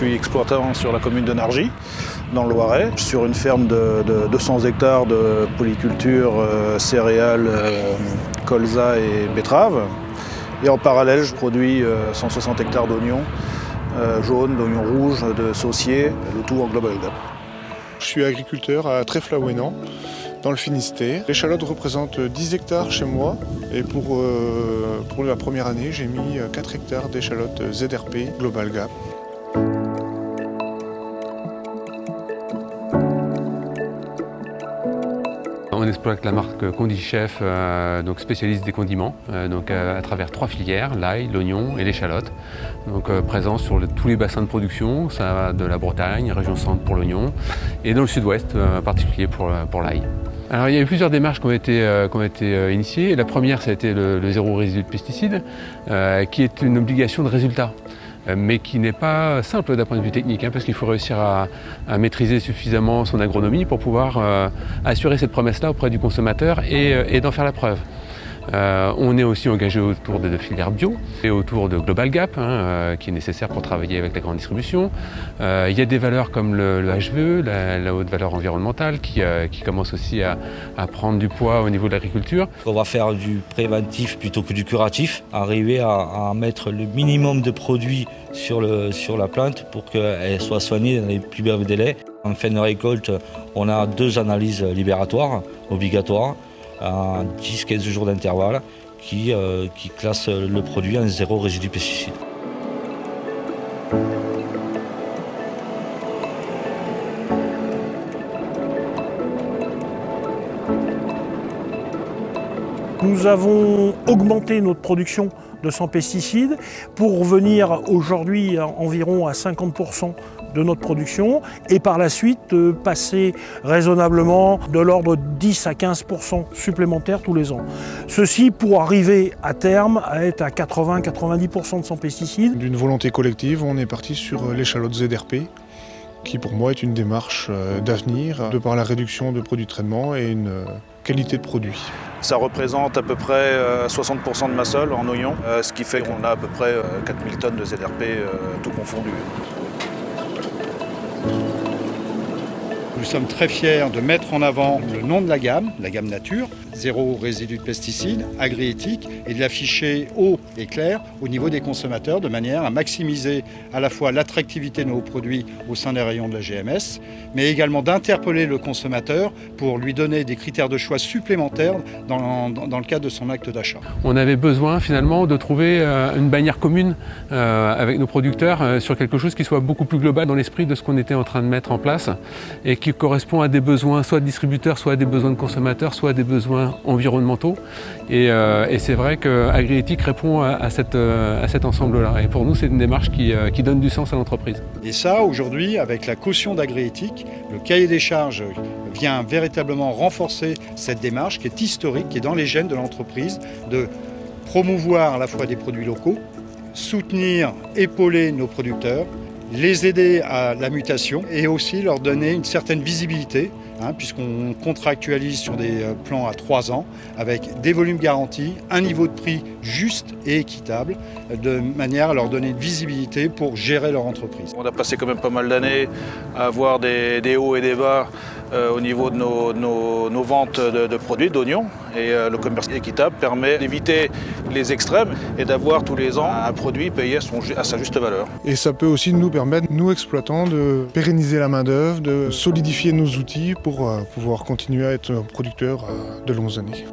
suis exploitant sur la commune de Nargy, dans le Loiret, sur une ferme de 200 hectares de polyculture, céréales, colza et betteraves. Et en parallèle, je produis 160 hectares d'oignons jaunes, d'oignons rouges, de sauciers, le tout en Global Gap. Je suis agriculteur à Trèfle-Laouénan, dans le Finistère. L'échalote représente 10 hectares chez moi et pour la première année, j'ai mis 4 hectares d'échalote ZRP Global Gap. On exploite la marque Condichef, donc spécialiste des condiments, à travers 3 filières, l'ail, l'oignon et l'échalote. Présent sur tous les bassins de production, ça va de la Bretagne, région centre pour l'oignon, et dans le sud-ouest en particulier pour l'ail. Alors, il y a eu plusieurs démarches qui ont été initiées. La première, ça a été le zéro résidu de pesticides, qui est une obligation de résultat, mais qui n'est pas simple d'un point de vue technique, parce qu'il faut réussir à maîtriser suffisamment son agronomie pour pouvoir assurer cette promesse-là auprès du consommateur et d'en faire la preuve. On est aussi engagé autour de filières bio et autour de Global Gap, qui est nécessaire pour travailler avec la grande distribution. Il y a des valeurs comme le HVE, la haute valeur environnementale, qui commence aussi à prendre du poids au niveau de l'agriculture. On va faire du préventif plutôt que du curatif, arriver à mettre le minimum de produits sur la plante pour qu'elle soit soignée dans les plus brefs délais. En fin de récolte, on a 2 analyses libératoires obligatoires, à 10-15 jours d'intervalle, qui classent le produit en zéro résidu pesticide. Nous avons augmenté notre production de sans pesticides pour revenir aujourd'hui environ à 50% de notre production et par la suite passer raisonnablement de l'ordre de 10 à 15% supplémentaires tous les ans. Ceci pour arriver à terme à être à 80-90% de sans pesticides. D'une volonté collective, on est parti sur l'échalote ZRP, qui pour moi est une démarche d'avenir, de par la réduction de produits de traitement et une qualité de produit. Ça représente à peu près 60% de ma sol en oignons, ce qui fait qu'on a à peu près 4000 tonnes de ZRP tout confondu. Nous sommes très fiers de mettre en avant le nom de la gamme nature, zéro résidu de pesticides, agri-éthique, et de l'afficher haut et clair au niveau des consommateurs de manière à maximiser à la fois l'attractivité de nos produits au sein des rayons de la GMS, mais également d'interpeller le consommateur pour lui donner des critères de choix supplémentaires dans le cadre de son acte d'achat. On avait besoin finalement de trouver une bannière commune avec nos producteurs sur quelque chose qui soit beaucoup plus global dans l'esprit de ce qu'on était en train de mettre en place et qui correspond à des besoins soit de distributeurs, soit à des besoins de consommateurs, soit à des besoins environnementaux. Et c'est vrai que Agri-Éthique répond à cet ensemble-là. Et pour nous, c'est une démarche qui donne du sens à l'entreprise. Et ça, aujourd'hui, avec la caution d'Agri-Éthique, le cahier des charges vient véritablement renforcer cette démarche qui est historique, qui est dans les gènes de l'entreprise, de promouvoir à la fois des produits locaux, soutenir, épauler nos producteurs, les aider à la mutation et aussi leur donner une certaine visibilité, puisqu'on contractualise sur des plans à 3 ans avec des volumes garantis, un niveau de prix juste et équitable, de manière à leur donner une visibilité pour gérer leur entreprise. On a passé quand même pas mal d'années à avoir des hauts et des bas au niveau de nos ventes de produits, d'oignons. Et le commerce équitable permet d'éviter les extrêmes et d'avoir tous les ans un produit payé à sa juste valeur. Et ça peut aussi nous permettre, nous exploitants, de pérenniser la main-d'œuvre, de solidifier nos outils pour pouvoir continuer à être producteurs de longues années.